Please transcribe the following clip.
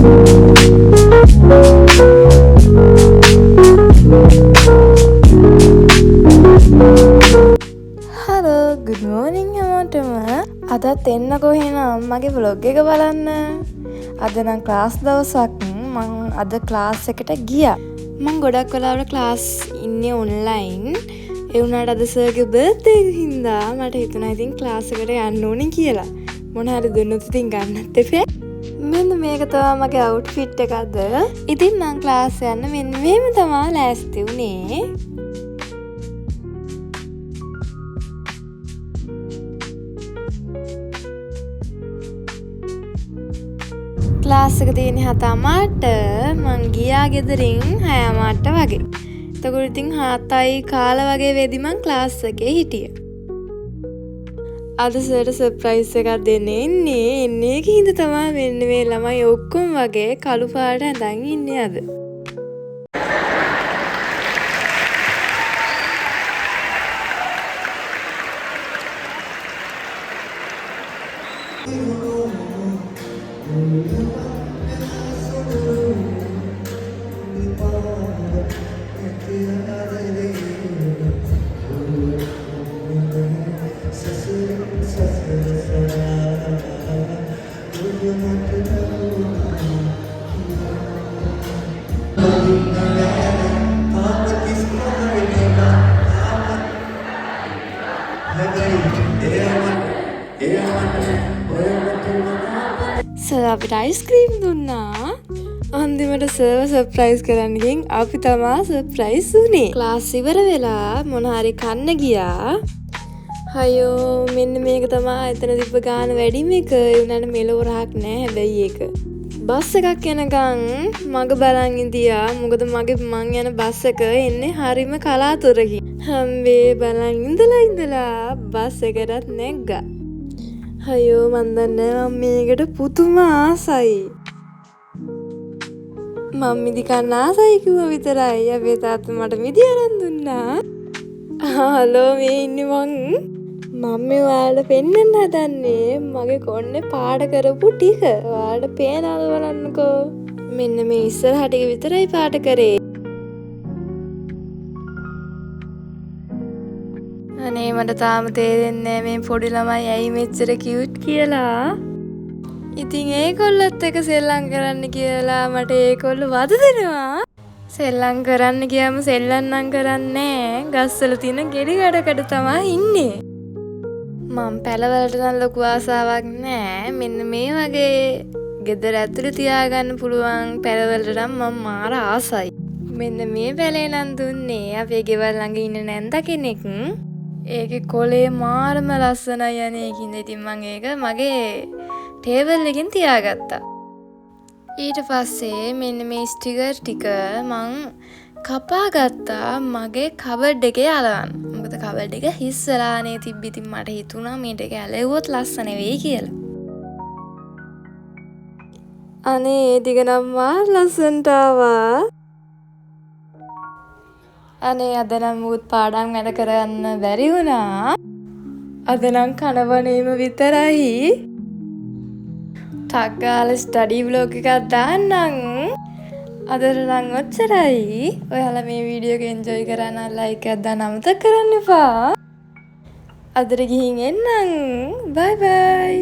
Hello good morning හැමෝටම. අදත් එන්නකෝ එහෙනම් මගේ vlog එක බලන්න. අද නම් ක්ලාස් දවසක් මම අද ක්ලාස් එකට ගියා. මම ගොඩක් වෙලාවට ක්ලාස් ඉන්නේ ඔන්ලයින්. ඒ වුණාට අද සර්ගේ බර්ත්ඩේ එක හින්දා මට හිතුණා ඉතින් ක්ලාස් එකට යන්න ඕනේ කියලා. මොන හරි දුන්නොත් ඉතින් ගන්නත් එපා. මෙන්න මේක තමයි මගේ අවුට්ෆිට් එකද. ඉතින් මම ක්ලාස් යන්න මෙන්න මෙහෙම තමයි ලෑස්ති වුණේ. ක්ලාස් එක තියෙන්නේ 7:00ට. මං ගියා ගෙදරින් 6:00ට වගේ. එතකොට ඉතින් 7:00යි කාලා වගේ වෙදි මං ක්ලාස් එකේ හිටියා. අද සර්ට සර්ප්‍රයිස් එකක් දෙන්න එන්නේ කිහින්ද තමයි මෙන්න මේ ළමයි ඔක්කොම වගේ කළු පාට ඇඳන් ඉන්නේ අද. සර් අපිට අයිස්ක්‍රීම් දුන්නා. අන්තිමට සර්ව සර්ප්‍රයිස් කරන්න ගිහින් අපි තමා සර්ප්‍රයිස් වුණේ. ක්ලාස් ඉවර වෙලා මොන හරි කන්න ගියා. අයියෝ මෙන්න මේක තමයි එතන තිබ්බ ගාන වැඩිම එක. ඒ උනාට මෙලෝ රහක් නෑ හැබැයි ඒක. බස් එකක් යනකම් මග බලන් ඉඳියා. මොකද මං යන බස් එක එන්නේ හරිම කලාතුරකින්. හම්බේ බලන් ඉඳලා බස් එකටත් නැග්ගා. අයියෝ මන් දන්නේ මම මේකට පුදුම ආසයි. මම මිදි කන්න ආසයි කිව්වා විතරයි. අපේ තාත්තා මට මිදි අරන් දුන්නා. හලෝ මේ ඉන්නේ මම මේ ඔයාලට පෙන්වන්න හදන්නේ මගේ කොන්නේ පාට කරපු ටික. ඔයාලට පේනවද බලන්නකෝ. මෙන්න මේ ඉස්සරහ ටික විතරයි පාට කරේ. අනේ මට තාම තේරෙන්නේ මේ පොඩි ළමයි ඇයි මෙච්චර කියුට් කියලා. ඉතින් ඒගොල්ලොත් එක සෙල්ලම් කරන්න කියලා මට ඒගොල්ලෝ වද දෙනවා. සෙල්ලම් කරන්න ගියාම සෙල්ලම් නම් කරන්නේ ගස්වල තියෙන ගෙඩි කඩකට තමයි ඉන්නේ. මම පැලවලට නම් ලොකු ආසාවක් නෑ. මෙන්න මේ වගේ ගෙදර ඇතුළේ තියාගන්න පුළුවන් පැලවලට නම් මම මාර ආසයි. මෙන්න මේ පැලේ නම් දුන්නේ අපේ ගෙවල් ළඟ ඉන්න නැන්ද කෙනෙක්. ඒකේ කොලේ මාරම ලස්සනයි අනේකින්ද. ඉතින් මම ඒක මගේ ටේබල් එකෙන් තියාගත්තා. ඊට පස්සේ මෙන්න මේ ස්ටිකර් ටික මං කපා ගත්තා මගේ කබඩ් එකේ අලවන්න. මොකද කබඩ් එක හිස් වෙලානේ තිබ්බ. ඉතින් මට හිතුණා මේක ඇලෙව්වොත් ලස්සන වෙයි කියලා. අනේ ඒ ටික නම් මාර ලස්සනට ආවා. අනේ අද නම් මුත් පාඩම් වැඩ කරන්න බැරි වුණා. අද නම් කනවනේම විතරයි. ටක් ගාලා ස්ටඩි ව්ලොග් එකක් දාන්නම්. අදට නම් ඔච්චරයි. ඔයාලා මේ වීඩියෝ එක එන්ජොයි කරා නම් ලයික් එකක් දාන්න අමතක කරන්න එපා. අදට ගිහින් එන්නම්. බයි බයි.